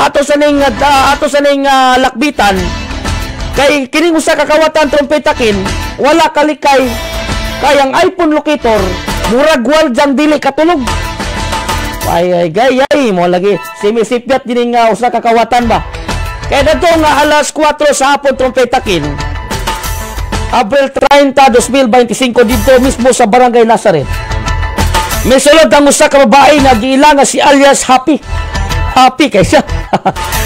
ato sa ning lakbitan kay kining usa ka kawatan trumpetakin wala kalikay kay ang iPhone locator murag waljang dili katulog. Ay gayay mo lagi simisipyat din nga usa ka kawatan ba. Kay dato nga alas 4 sa hapon trumpetakin Abril 30, 2025 dito mismo sa Barangay Nazareth. May sulod ang usa ka babae nga giila nga si alias Happy. Happy kay siya.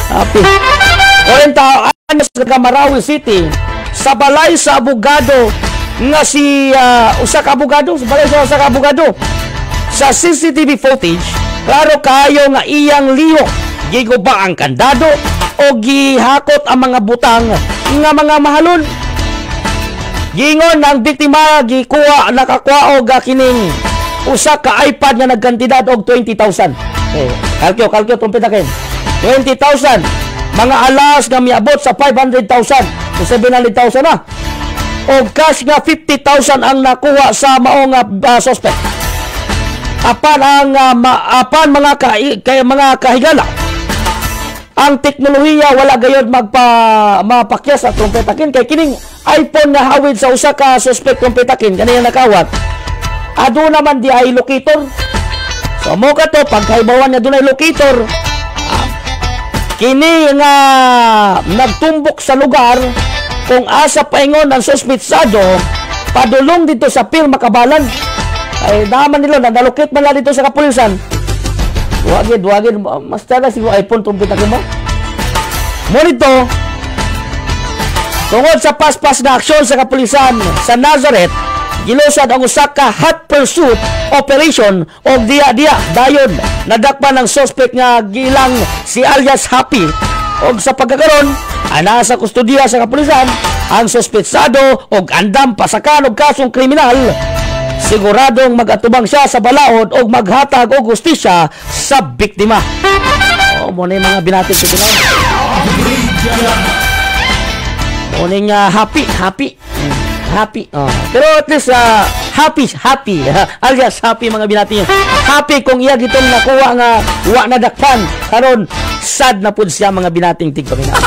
Happy. 40 anyos sa Marawi City sa balay sa abogado nga si usa ka abogado sa balay sa usa ka abogado. Sa CCTV footage klaro kaayo nga iyang liyo giguba ang kandado o gihakot ang mga butang nga mga mahalon. Gingon ang biktima nakakuha og kining usa ka iPad nga nagkantidad og 20,000. Kalkyo tumpitakin. 20,000 mga alas nga miabot sa 500,000 o 700,000 na. O cash nga 50,000 ang nakuha sa maong suspect. Apan mga kahigala. Ang teknolohiya wala gayud mapakyas sa trumpetakin kay kining iPhone nga hawid sa usa ka suspect trumpetakin kaniyang nakawat. Ado naman di ay locator. So mo ka to pagkaibawan niya dunay locator. Kini nga nagtumbok sa lugar kung asa paingon ang suspetsado padulong dito sa Pil Makabalan. Ay naman nila nalokate man dito sa kapulisan. Wagid mas tala siguro iPhone trumpetakin mo. Mo nito tungod sa paspas na aksyon sa kapulisan sa Nazareth, gilusad ang usa ka hot pursuit operation o diya dayon nadakpan ng suspect nga gilang si alias Happy og sa pagkakaron ana sa kustodiya sa kapulisan ang suspetsado og andam pasakan og kasong kriminal. Siguradong magatubang siya sa balaod og maghatag og hustisya sa biktima. Mo na mga binatid sa Pinoy. Mo na happy. Pero at least happy. Alias happy mga binati. Happy kung iya gitong nakuha nga wa nadakpan karon sad na pud siya mga binating tigpamina.